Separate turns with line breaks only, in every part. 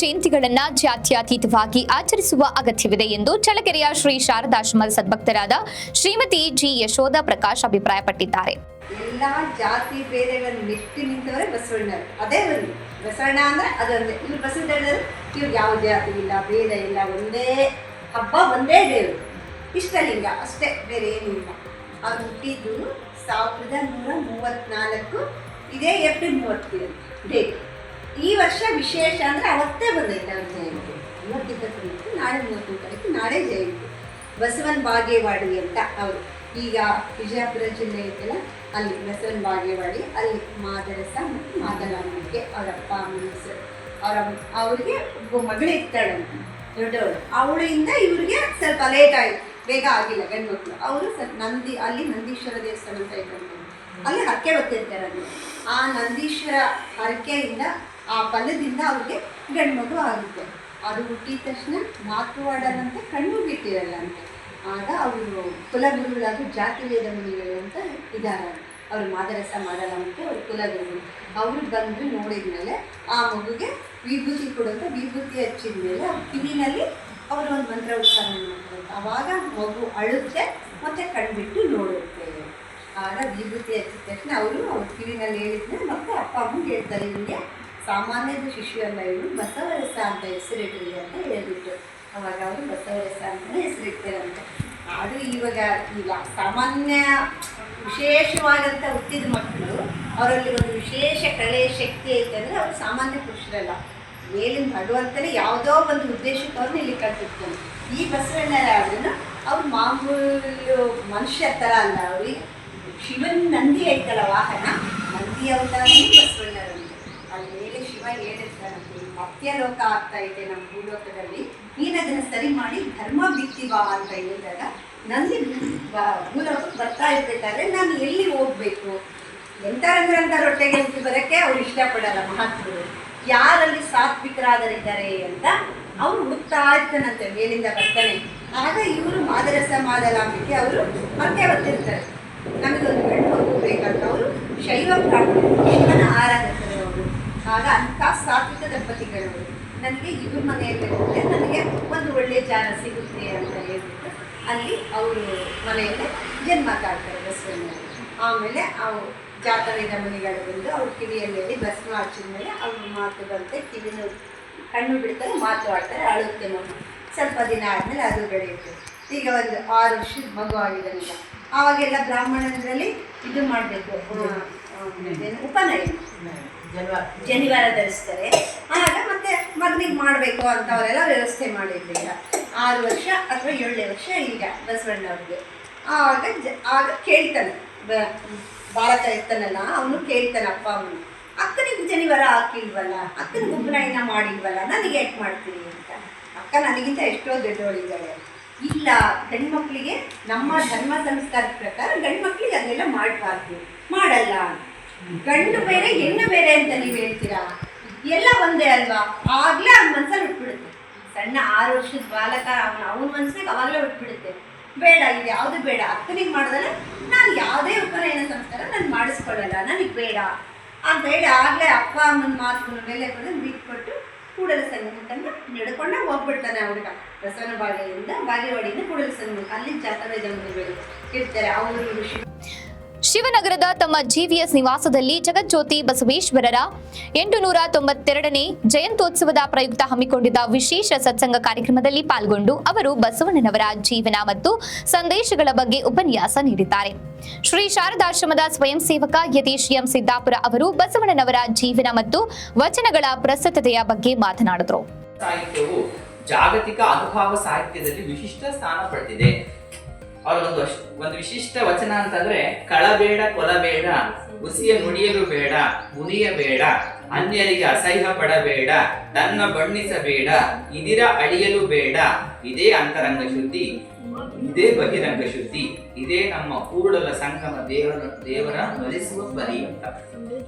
ಜಯಂತಿಗಳನ್ನ ಜಾತ್ಯತೀತವಾಗಿ ಆಚರಿಸುವ ಅಗತ್ಯವಿದೆ ಎಂದು ಚಳ್ಳಕೆರೆಯ ಶ್ರೀ ಶಾರದಾಶ್ರಮದ ಸದ್ಭಕ್ತರಾದ ಶ್ರೀಮತಿ ಜಿ ಯಶೋಧ ಪ್ರಕಾಶ್ ಅಭಿಪ್ರಾಯಪಟ್ಟಿದ್ದಾರೆ.
ಎಲ್ಲ ಜಾತಿ ಭೇದಗಳನ್ನು ಮೆಟ್ಟಿ ನಿಂತವರೇ ಬಸವಣ್ಣರು. ಅದೇ ಒಂದು ಬಸವಣ್ಣ ಅಂದ್ರೆ ಅದೊಂದೇ. ಇಲ್ಲಿ ಬಸವಣ್ಣರು ಇವ್ರು ಯಾವ ಜಾತಿ ಇಲ್ಲ, ಭೇದ ಇಲ್ಲ, ಒಂದೇ ಹಬ್ಬ, ಒಂದೇ ದೇವರು, ಇಷ್ಟಲಿಂಗ ಅಷ್ಟೇ, ಬೇರೆ ಏನಿಲ್ಲ. ಅವ್ರು ಹುಟ್ಟಿದ್ದು 1934, ಇದೇ ಏಪ್ರಿಲ್ 30 ಡೇಟ್. ಈ ವರ್ಷ ವಿಶೇಷ ಅಂದರೆ ಅವತ್ತೇ ಬಂದೈತೆ ಅವ್ರ ಜಯಂತಿ. 29 ನಾಳೆ 30 ತಾರೀಕು, ನಾಳೆ ಜಯಂತಿ. ಬಸವನ ಬಾಗೇವಾಡಿ ಅಂತ ಅವರು. ಈಗ ವಿಜಯಪುರ ಜಿಲ್ಲೆ ಐತಲ್ಲ, ಅಲ್ಲಿ ಬಸವನ ಬಾಗೇವಾಡಿ, ಅಲ್ಲಿ ಮಾದರಸ ಮತ್ತು ಮಾದಲಾಂಬಿಕೆ ಅವರ ಅಪ್ಪ ಅಮ್ಮನ ಹೆಸರು. ಅವ್ರಿಗೆ ಒಬ್ಬ ಮಗಳು ಇರ್ತಾಳಂತ, ದೊಡ್ಡವಳು. ಅವಳಿಂದ ಇವ್ರಿಗೆ ಸ್ವಲ್ಪ ಲೇಟ್ ಆಯಿತು, ಬೇಗ ಆಗಿಲ್ಲ ಗಂಡು ಮಕ್ಕಳು. ಅವರು ಸ್ವಲ್ಪ ಅಲ್ಲಿ ನಂದೀಶ್ವರ ದೇವಸ್ಥಾನ ಅಂತ ಇದ್ದಾರೆ, ಅಲ್ಲಿ ಹರಕೆ ಹೊತ್ತಿರ್ತಾರೆ. ಅದು ಆ ನಂದೀಶ್ವರ ಹರಕೆಯಿಂದ, ಆ ಫಲದಿಂದ ಅವ್ರಿಗೆ ಗಂಡು ಮಗು ಆಗುತ್ತೆ. ಅದು ಹುಟ್ಟಿದ ತಕ್ಷಣ ಮಾತುವಾಡದಂತ ಕಣ್ಣು ಬಿಟ್ಟಿರಲ್ಲ ಅಂತ. ಆಗ ಅವರು ಕುಲಗುರುಗಳಾಗಿ ಜಾತಿ ವೇದ ಮುನಿಗಳು ಅಂತ ಇದ್ದಾರೆ. ಅವರು ಮಾದರಸ ಮಾಡಲಾಂಬಿಕೆ ಅವ್ರ ಕುಲಗುರುಗಳು. ಅವರು ಬಂದು ನೋಡಿದ್ಮೇಲೆ ಆ ಮಗುಗೆ ವಿಭೂತಿ ಕೊಡುವಂಥ ವಿಭೂತಿ ಹಚ್ಚಿದ ಮೇಲೆ ಅವ್ರ ಕಿವಿನಲ್ಲಿ ಅವರು ಒಂದು ಮಂತ್ರ ಉಚ್ಚಾರಣೆ ಮಾಡ್ತಾರೆ. ಆವಾಗ ಮಗು ಅಳುತ್ತೆ ಮತ್ತು ಕಣ್ಬಿಟ್ಟು ನೋಡುತ್ತೆ. ಆಗ ವಿಭೂತಿ ಹಚ್ಚಿದ ತಕ್ಷಣ ಅವರು ಅವ್ರ ಕಿವಿನಲ್ಲಿ ಹೇಳಿದ್ಮೇಲೆ ಮತ್ತೆ ಅಪ್ಪ ಅಮ್ಮಗೆ ಹೇಳ್ತಾರೆ, ಇವನಿಗೆ ಸಾಮಾನ್ಯದ ಶಿಶು ಅಲ್ಲ, ಇವನು ಬಸವರಸ ಅಂತ ಹೆಸರಿಟ್ಟಿದೆ ಅಂತ ಹೇಳ್ಬಿಟ್ಟು. ಅವಾಗ ಅವರು ಬಸವರಸ ಅಂತಲೇ ಹೆಸರಿಡ್ತಾರಂತೆ. ಅದು ಈಗ ಸಾಮಾನ್ಯ ವಿಶೇಷವಾದಂಥ ಹುಟ್ಟಿದ ಮಕ್ಕಳು, ಅವರಲ್ಲಿ ಒಂದು ವಿಶೇಷ ಕಳೆ ಶಕ್ತಿ ಐತೆ ಅಂದರೆ ಅವರು ಸಾಮಾನ್ಯ ಪುರುಷರಲ್ಲ. ಮೇಲಿನ ಭಗವಂತನೇ ಯಾವುದೋ ಒಂದು ಉದ್ದೇಶಕ್ಕೆ ಅವ್ರನ್ನ ಇಲ್ಲಿ ಕಟ್ಟಿರ್ತಾನೆ. ಈ ಬಸವಣ್ಣರಾದ್ರೂ ಅವ್ರು ಮಾಮೂಲು ಮನುಷ್ಯ ಥರ ಅಲ್ಲ. ಅವ್ರಿಗೆ ಶಿವನ್ ನಂದಿ ಐತಲ್ಲ ವಾಹನ, ನಂದಿ ಅವತಾರನೇ ಬಸವಣ್ಣರಂತೆ. ಅಲ್ಲಿ ಮೇಲೆ ಶಿವ ಹೇಳಿರ್ತಾರಂತೆ, ಮರ್ತ್ಯಲೋಕ ಆಗ್ತಾ ಇದೆ ನಮ್ಮ ಭೂಲೋಕದಲ್ಲಿ, ನೀನು ಅದನ್ನು ಸರಿ ಮಾಡಿ ಧರ್ಮ ಬಿತ್ತಿವಾ ಅಂತ ಹೇಳಿದಾಗ, ನಂದಿ ಭೂಲೋಕಕ್ಕೆ ಬರ್ತಾ ಇರ್ಬೇಕಾದ್ರೆ ನಾನು ಎಲ್ಲಿ ಹೋಗ್ಬೇಕು, ಎಂಥರಂತ ರೊಟ್ಟೆಗೆ ಹುಟ್ಟಿ ಬರೋಕ್ಕೆ ಅವ್ರು ಇಷ್ಟಪಡಲ್ಲ ಮಹಾತ್ಮರು. ಯಾರಲ್ಲಿ ಸಾತ್ವಿಕರಾದರಿದ್ದಾರೆ ಅಂತ ಅವ್ರು ಹುಡುಕ್ತಾ ಇರ್ತಾನಂತೆ, ಮೇಲಿಂದ ಬರ್ತಾನೆ. ಆಗ ಇವರು ಮಾದರಸ ಮಾಡಲಾಂಬಿಕೆ ಅವರು ಮತ್ತೆ ಬರ್ತಿರ್ತಾರೆ, ನಮಗೊಂದು ಗಂಡು ಮಗು ಬೇಕಂತ. ಅವರು ಶೈವ ಬ್ರಾಹ್ಮಣ, ಶಿವನ ಆರಾಧಕರು ಅವರು. ಆಗ ಅಂಥ ಸಾತ್ವಿಕ ದಂಪತಿಗಳವರು, ನನಗೆ ಇವ್ರ ಮನೆಯಲ್ಲಿ ಹೋದರೆ ನನಗೆ ಒಂದು ಒಳ್ಳೆಯ ಜಾಗ ಸಿಗುತ್ತೆ ಅಂತ ಹೇಳ್ಬಿಟ್ಟು ಅಲ್ಲಿ ಅವರು ಮನೆಯಲ್ಲೇ ಜನ್ಮ ತಾಳ್ತಾರೆ ಬಸವಣ್ಣರು. ಆಮೇಲೆ ಅವು ಜಾತವೇದ ಮುನಿಗಳು ಬಂದು ಅವ್ರ ಕಿವಿಯಲ್ಲಿ ಹೇಳಿ ಭಸ್ಮ ಹಚ್ಚಿದ ಮೇಲೆ ಅವ್ರ ಮಾತು ಬಂತೆ, ಕಿವಿನ ಕಣ್ಣು ಬಿಡ್ತಾರೆ, ಮಾತು ಆಡ್ತಾರೆ, ಅಳುತ್ತೆ ಮಗು. ಸ್ವಲ್ಪ ದಿನ ಆದಮೇಲೆ ಅದು ಬೆಳೆಯುತ್ತೆ. ಈಗ ಒಂದು 6 ವರ್ಷದ ಮಗು ಆಗಿದೆ. ಈಗ ಆವಾಗೆಲ್ಲ ಬ್ರಾಹ್ಮಣರಲ್ಲಿ ಇದು ಮಾಡಬೇಕು, ಉಪನಯನ, ಜನಿವಾರ ಧರಿಸ್ತಾರೆ. ಆಗ ಮತ್ತೆ ಮಗನಿಗೆ ಮಾಡಬೇಕು ಅಂತ ಅವರೆಲ್ಲ ವ್ಯವಸ್ಥೆ ಮಾಡಿರ್ಲಿಲ್ಲ. 6 ವರ್ಷ ಅಥವಾ 7 ವರ್ಷ ಈಗ ಬಸವಣ್ಣವ್ರಿಗೆ. ಆಗ ಕೇಳ್ತಾನೆ, ಬಾಲಕ ಇರ್ತಾನಲ್ಲ, ಅವನು ಕೇಳ್ತಾನೆ ಅಪ್ಪ ಅಮ್ಮನ, ಅಕ್ಕನಿಗೆ ಜನಿವಾರ ಹಾಕಿಲ್ವಲ್ಲ, ಅಕ್ಕನಿಗೆ ಉಪನಯನ ಮಾಡಿಲ್ವಲ್ಲ, ನನಗೆ ಯಾಕೆ ಮಾಡ್ತೀನಿ ಅಂತ. ಅಕ್ಕ ನನಗಿಂತ ಎಷ್ಟೋ ದೊಡ್ಡವಳಿದ್ದಾಳೆ. ಇಲ್ಲ, ಗಂಡು ಮಕ್ಕಳಿಗೆ ನಮ್ಮ ಧರ್ಮ ಸಂಸ್ಕಾರದ ಪ್ರಕಾರ ಗಂಡು ಮಕ್ಕಳಿಗೆ ಅದೆಲ್ಲ ಮಾಡಬಾರ್ದು, ಮಾಡಲ್ಲ. ಗಂಡು ಬೇರೆ ಹೆಣ್ಣು ಬೇರೆ ಅಂತ ನೀವು ಹೇಳ್ತೀರಾ, ಎಲ್ಲ ಒಂದೇ ಅಲ್ವಾ? ಆಗಲೇ ಅವ್ನ ಮನಸ್ಸಲ್ಲಿ ಹುಟ್ಬಿಡುತ್ತೆ. ಸಣ್ಣ 6 ವರ್ಷದ ಬಾಲಕ ಅವನ ಮನಸ್ಸಿಗೆ ಅವಾಗಲೇ ಹುಟ್ಬಿಡುತ್ತೆ, ಬೇಡ ಇದು ಯಾವುದು ಬೇಡ, ಅಕ್ಕನಿಗೆ ಮಾಡಿದ್ರೆ ನಾನು ಯಾವುದೇ ಉಪನಯನ ಸಂಸ್ಕಾರ ನಾನು ಮಾಡಿಸ್ಕೊಳ್ಳಲ್ಲ, ನನಗೆ ಬೇಡ ಅಂತ ಹೇಳಿ ಆಗಲೇ ಅಪ್ಪ ಅಮ್ಮನ ಮಾತು ಮೇಲೆ ಕೊಂಡು ಬಿಟ್ಕೊಟ್ಟು ಕೂಡಲ ಸಂಗಮಕ್ಕನ್ನು ನಡ್ಕೊಂಡ ಹೋಗ್ಬಿಡ್ತಾನೆ. ಹುಡುಗ ಬಸವನ ಬಾಗೇವಾಡಿಯಿಂದ ಕೂಡಲ ಸಂಗಮಕ್ಕೆ, ಅಲ್ಲಿ ಜಾತವೇದ ಮುನಿಗಳು ಇರ್ತಾರೆ. ಅವರು
ಶಿವನಗರದ ತಮ್ಮ ಜಿವಿಎಸ್ ನಿವಾಸದಲ್ಲಿ ಜಗಜ್ಯೋತಿ ಬಸವೇಶ್ವರರ 892ನೇ ಜಯಂತ್ಯೋತ್ಸವದ ಪ್ರಯುಕ್ತ ಹಮ್ಮಿಕೊಂಡಿದ್ದ ವಿಶೇಷ ಸತ್ಸಂಗ ಕಾರ್ಯಕ್ರಮದಲ್ಲಿ ಪಾಲ್ಗೊಂಡು ಅವರು ಬಸವಣ್ಣನವರ ಜೀವನ ಮತ್ತು ಸಂದೇಶಗಳ ಬಗ್ಗೆ ಉಪನ್ಯಾಸ ನೀಡಿದ್ದಾರೆ. ಶ್ರೀ ಶಾರದಾಶ್ರಮದ ಸ್ವಯಂ ಸೇವಕ ಯತೀಶ್ ಎಂ ಸಿದ್ದಾಪುರ ಅವರು ಬಸವಣ್ಣನವರ ಜೀವನ ಮತ್ತು ವಚನಗಳ ಪ್ರಸ್ತುತತೆಯ ಬಗ್ಗೆ ಮಾತನಾಡಿದರು.
ಸಾಹಿತ್ಯವು ಜಾಗತಿಕ ಅನುಭವ ಸಾಹಿತ್ಯದಲ್ಲಿ ವಿಶಿಷ್ಟ ಸ್ಥಾನ ಪಡೆದಿದೆ. ಅವರ ಒಂದು ವಿಶಿಷ್ಟ ವಚನ ಅಂತಂದ್ರೆ, ಕಳಬೇಡ ಕೊಲಬೇಡ, ಹುಸಿಯ ನುಡಿಯಲು ಬೇಡ, ಮುನಿಯಬೇಡ, ಅನ್ಯರಿಗೆ ಅಸಹ್ಯ ಪಡಬೇಡ, ತನ್ನ ಬಣ್ಣಿಸಬೇಡ, ಇದಿರ ಅಳಿಯಲು ಬೇಡ, ಇದೇ ಅಂತರಂಗ ಶುದ್ಧಿ, ಇದೇ ಬಹಿರಂಗ ಶುದ್ಧಿ, ಇದೇ ನಮ್ಮ ಕೂಡಲ ಸಂಗಮ ದೇವರ ಒಲಿಸುವ ಬರಿ ಅಂತ.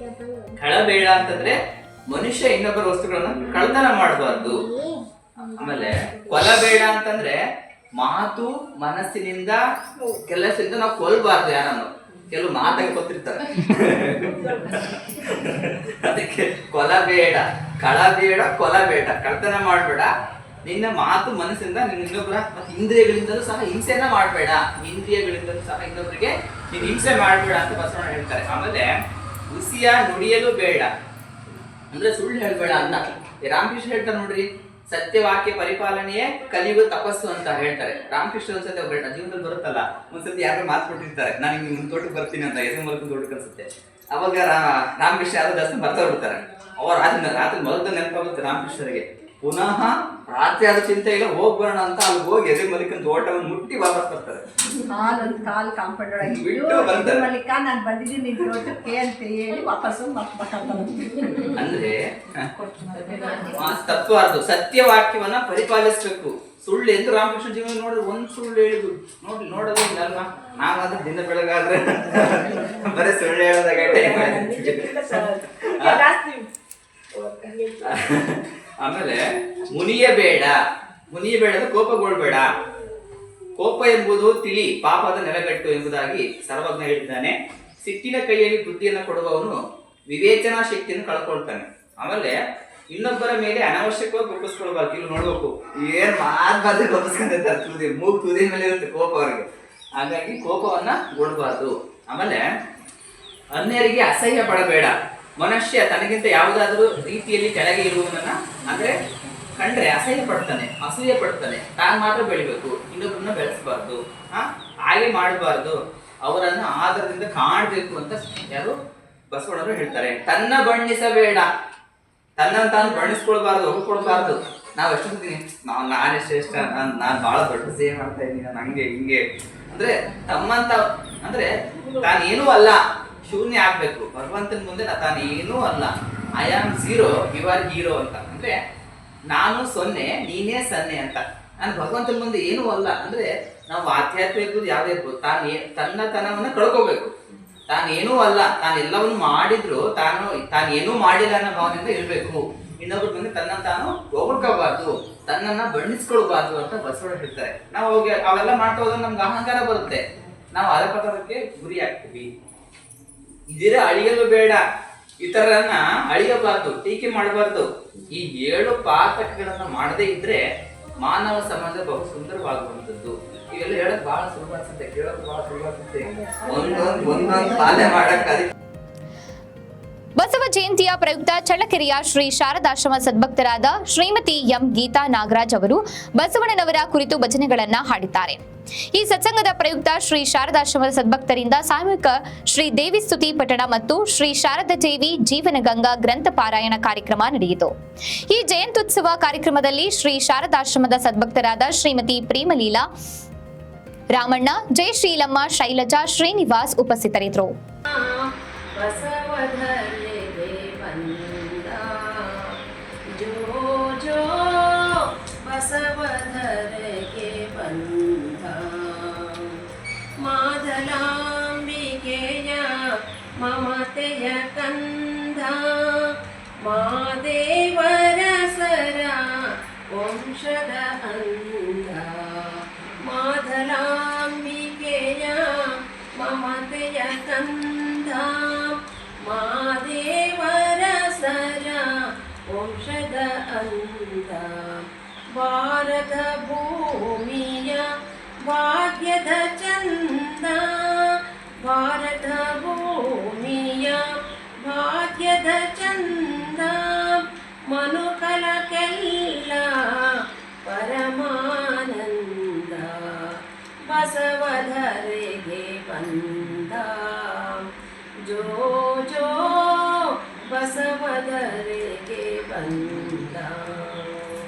ಕಳಬೇಡ ಅಂತಂದ್ರೆ ಮನುಷ್ಯ ಇನ್ನೊಬ್ಬರ ವಸ್ತುಗಳನ್ನ ಕಳ್ತನ ಮಾಡಬಾರ್ದು. ಆಮೇಲೆ ಕೊಲಬೇಡ ಅಂತಂದ್ರೆ ಮಾತು ಮನಸ್ಸಿನಿಂದ ಕೆಲಸದಿಂದ ನಾವು ಕೊಲ್ಬಾರ್ದು ಯಾರನ್ನು. ಕೆಲವು ಮಾತಾಗಿ ಗೊತ್ತಿರ್ತಾರೆ, ಅದಕ್ಕೆ ಕೊಲಬೇಡ. ಕಳ ಬೇಡ ಕೊಲ ಬೇಡ, ಕಳ್ತನ ಮಾಡಬೇಡ, ನಿನ್ನ ಮಾತು ಮನಸ್ಸಿಂದ ನಿನ್ನ ಇನ್ನೊಬ್ಬರ ಮತ್ತೆ ಇಂದ್ರಿಯಗಳಿಂದಲೂ ಸಹ ಹಿಂಸೆನ ಮಾಡಬೇಡ, ಇಂದ್ರಿಯಗಳಿಂದಲೂ ಸಹ ಇನ್ನೊಬ್ಬರಿಗೆ ನೀನು ಹಿಂಸೆ ಮಾಡಬೇಡ ಅಂತ ಬಸವಣ್ಣ ಹೇಳ್ತಾರೆ. ಆಮೇಲೆ ಹುಸಿಯ ನುಡಿಯಲು ಬೇಡ ಅಂದ್ರೆ ಸುಳ್ಳು ಹೇಳ್ಬೇಡ ಅಂತ ರಾಮಕೃಷ್ಣ ಹೇಳ್ತಾರೆ ನೋಡ್ರಿ. ಸತ್ಯವಾಕ್ಯ ಪರಿಪಾಲನೆಯೇ ಕಲಿಯುಗ ತಪಸ್ಸು ಅಂತ ಹೇಳ್ತಾರೆ. ರಾಮಕೃಷ್ಣ ಒಂದ್ಸತಿ ಒಬ್ಬ ಜೀವನದಲ್ಲಿ ಬರುತ್ತಲ್ಲ, ಒಂದ್ಸತಿ ಯಾರು ಮಾತು ಕೊಟ್ಟಿರ್ತಾರೆ, ನಾನು ನಿಮ್ಗೆ ತೋಟಕ್ಕೆ ಬರ್ತೀನಿ ಅಂತ, ಎದೆ ಮೂಲಕ ತೋಟಕ್ಕೆ ಅನ್ಸುತ್ತೆ. ಅವಾಗ ರಾಮಕೃಷ್ಣ ಯಾರು ಜಾಸ್ತಿ ಬರ್ತಾ ಬಿಡ್ತಾರೆ. ಅವ್ರು ರಾತ್ರಿ ಮೊದಲ ನೆನಪಾಗುತ್ತೆ ರಾಮಕೃಷ್ಣರಿಗೆ. ಪುನಃ ರಾತ್ರಿ ಆದ ಚಿಂತೆ ಇಲ್ಲ, ಹೋಗ್ಬರೋಣ ಅಂತ ಅಲ್ಲಿ ಹೋಗಿ ಎದೆ ಮಲಿಕಂತ ಓಟವನ್ನು ಮುಟ್ಟಿ ವಾಪಸ್ ಬರ್ತಾರೆ.
ಕಾಲು ಕಾಂಪೌಂಡ್ ಮಲ್ಲಿಕ ನಾನು ಬಂದಿದ್ದೀನಿ ನಿನ್ ತೋಟಕ್ಕೆ ಅಂತ ಹೇಳಿ ವಾಪಸ್ಸು
ಅಂದ್ರೆ ತತ್ವಾರ್ದು ಸತ್ಯವಾಕ್ಯವನ್ನ ಪರಿಪಾಲಿಸ್ಬೇಕು. ಸುಳ್ಳು ಎಂದು ರಾಮಕೃಷ್ಣ ಜೀವನ ನೋಡಿದ್ರೆ ಒಂದ್ ಸುಳ್ಳು ಹೇಳಿದ್ರು ನೋಡೋದು ಇಲ್ಲಲ್ವಾ. ನಾವಾದ್ರೆ ದಿನ ಬೆಳಗಾದ್ರೆ ಬರೀ ಸುಳ್ಳು ಹೇಳೋದಾಗ ಆಮೇಲೆ ಮುನಿಯಬೇಡ ಅಂದ್ರೆ ಕೋಪಗೊಳ್ಬೇಡ. ಕೋಪ ಎಂಬುದು ತಿಳಿ ಪಾಪದ ನೆಲಗಟ್ಟು ಎಂಬುದಾಗಿ ಸರ್ವಜ್ಞ ಹೇಳಿದ್ದಾನೆ. ಸಿಟ್ಟಿನ ಕೈಯಲ್ಲಿ ಬುದ್ಧಿಯನ್ನು ಕೊಡುವವನು ವಿವೇಚನಾ ಶಕ್ತಿಯನ್ನು ಕಳ್ಕೊಳ್ತಾನೆ. ಆಮೇಲೆ ಇನ್ನೊಬ್ಬರ ಮೇಲೆ ಅನಾವಶ್ಯಕವಾಗಿ ಕೋಪಿಸ್ಕೊಳ್ಬಾರ್ದು. ಇಲ್ಲಿ ನೋಡ್ಬೇಕು, ಏನ್ ಮಾತಾಡಿ ಕೋಪಿಸ್ಕೊಂಡಿರ್ತಾರೆ, ತುದಿ ಮೇಲೆ ಇರುತ್ತೆ ಕೋಪ ಅವ್ರಿಗೆ. ಹಾಗಾಗಿ ಕೋಪವನ್ನ ಕೊಡಬಾರ್ದು. ಆಮೇಲೆ ಅನ್ಯರಿಗೆ ಅಸಹ್ಯ ಪಡಬೇಡ. ಮನುಷ್ಯ ತನಗಿಂತ ಯಾವುದಾದ್ರೂ ರೀತಿಯಲ್ಲಿ ಕೆಳಗೆ ಇರುವವನನ್ನ ಅಂದ್ರೆ ಕಂಡ್ರೆ ಅಸಹ್ಯ ಪಡ್ತಾನೆ, ಅಸೂಯೆ ಪಡ್ತಾನೆ. ತಾನು ಮಾತ್ರ ಬೆಳಿಬೇಕು, ಇನ್ನೊಬ್ಬರನ್ನ ಬೆಳೆಸಬಾರ್ದು, ಹಾಗೆ ಮಾಡಬಾರ್ದು. ಅವರನ್ನು ಆದರದಿಂದ ಕಾಣಬೇಕು ಅಂತ ಯಾರು ಬಸವಣ್ಣರು ಹೇಳ್ತಾರೆ. ತನ್ನ ಬಣ್ಣಿಸಬೇಡ, ತನ್ನನ್ನು ತಾನು ಬಣ್ಣಿಸ್ಕೊಳ್ಬಾರ್ದು, ಹೊಗಳ್ಕೊಳ್ಬಾರ್ದು. ನಾವು ಎಷ್ಟೊಂದಿದ್ದೀನಿ ನಾನೇ ಶ್ರೇಷ್ಠ, ನಾನು ಬಹಳ ದೊಡ್ಡ ಸೇವೆ ಮಾಡ್ತಾ ಇದ್ದೀನಿ, ನಾನು ಹಂಗೆ ಹಿಂಗೆ ಅಂದ್ರೆ ತಮ್ಮಂತ ಅಂದ್ರೆ ತಾನೇನೂ ಅಲ್ಲ, ಶೂನ್ಯ ಆಗ್ಬೇಕು. ಭಗವಂತನ ಮುಂದೆ ತಾನೇನೂ ಅಲ್ಲ. I am zero, you are hero ಅಂತ. ಅಂದ್ರೆ ನಾನು ಸೊನ್ನೆ, ನೀನೇ ಸೊನ್ನೆ ಅಂತ. ನಾನು ಭಗವಂತನ ಮುಂದೆ ಏನೂ ಅಲ್ಲ. ಅಂದ್ರೆ ನಾವು ಆಧ್ಯಾತ್ಮ ಇರ್ಬೋದು, ಯಾವ್ದೇ ಇರ್ಬೋದು, ತನ್ನತನವನ್ನ ಕಳ್ಕೋಬೇಕು. ತಾನೇನೂ ಅಲ್ಲ, ತಾನೆಲ್ಲವನ್ನು ಮಾಡಿದ್ರು ತಾನೇನೂ ಮಾಡಿಲ್ಲ ಅನ್ನೋ ಭಾವನೆಯಿಂದ ಇರ್ಬೇಕು. ಇನ್ನೊಬ್ರ ಮುಂದೆ ತಾನು ಹೊಗಳ್ಕೋಬಾರ್ದು, ತನ್ನನ್ನ ಬಣ್ಣಿಸ್ಕೊಳ್ಬಾರ್ದು ಅಂತ ಬಸವಣ್ಣ ಹೇಳ್ತಾರೆ. ನಾವು ಅವೆಲ್ಲ ಮಾಡ್ತಾ ಹೋದ್ರೆ ನಮ್ಗೆ ಅಹಂಕಾರ ಬರುತ್ತೆ, ನಾವು ಅಧಪತನಕ್ಕೆ ಗುರಿ ಆಗ್ತೀವಿ. ಇದರ ಅಳಿಯಲು ಬೇಡ, ಇತರರನ್ನ ಅಳಿಯಬಾರ್ದು, ಟೀಕೆ ಮಾಡಬಾರ್ದು. ಈ 7 ಪಾತಕಗಳನ್ನ ಮಾಡದೇ ಇದ್ರೆ ಮಾನವ ಸಮಾಜ ಬಹು ಸುಂದರವಾಗುವಂಥದ್ದು. ಇವೆಲ್ಲ ಹೇಳಕ್ ಬಹಳ ಸುಲಭ ಅನ್ಸುತ್ತೆ, ಕೇಳಕ್ ಬಹಳ ಸುಲಭ ಅನ್ಸುತ್ತೆ, ಒಂದೊಂದು ಪಾಲನೆ ಮಾಡಕ್.
ಬಸವ ಜಯಂತಿಯ ಪ್ರಯುಕ್ತ ಚಳ್ಳಕೆರೆಯ ಶ್ರೀ ಶಾರದಾಶ್ರಮ ಸದ್ಭಕ್ತರಾದ ಶ್ರೀಮತಿ ಎಂ ಗೀತಾ ನಾಗರಾಜ್ ಅವರು ಬಸವಣ್ಣನವರ ಕುರಿತು ಭಜನೆಗಳನ್ನ ಹಾಡಿದ್ದಾರೆ. ಈ ಸತ್ಸಂಗದ ಪ್ರಯುಕ್ತ ಶ್ರೀ ಶಾರದಾಶ್ರಮದ ಸದ್ಭಕ್ತರಿಂದ ಸಾಮೂಹಿಕ ಶ್ರೀ ದೇವಿ ಸ್ತುತಿ ಪಠಣ ಮತ್ತು ಶ್ರೀ ಶಾರದಾ ದೇವಿ ಜೀವನಗಂಗಾ ಗ್ರಂಥ ಪಾರಾಯಣ ಕಾರ್ಯಕ್ರಮ ನಡೆಯಿತು. ಈ ಜಯಂತ್ಯುತ್ಸವ ಕಾರ್ಯಕ್ರಮದಲ್ಲಿ ಶ್ರೀ ಶಾರದಾಶ್ರಮದ ಸದ್ಭಕ್ತರಾದ ಶ್ರೀಮತಿ ಪ್ರೇಮಲೀಲಾ, ರಾಮಣ್ಣ, ಜಯಶ್ರೀಲಮ್ಮ, ಶೈಲಜಾ, ಶ್ರೀನಿವಾಸ್ ಉಪಸ್ಥಿತರಿದ್ದರು.
ಮಾದಲಾಂಬಿಕೆಯ ಮಮತೆಯ ಕಂದ ಮಾದೇವರ ಸರ ವಂಶದ ಅಂಧ. ಮಾದಲಾಂಬಿಕೆಯ ಮಮತೆಯ ಕಂದ ಮಾದೇವರ ಸರ ವಂಶದ ಅಂಧ. ಭಾರತ ಭೂಮಿಯ ಭಾಗ್ಯದ ಚಂದ, ಭಾರತ ಭೂಮಿಯ ಭಾಗ್ಯದ ಚಂದ.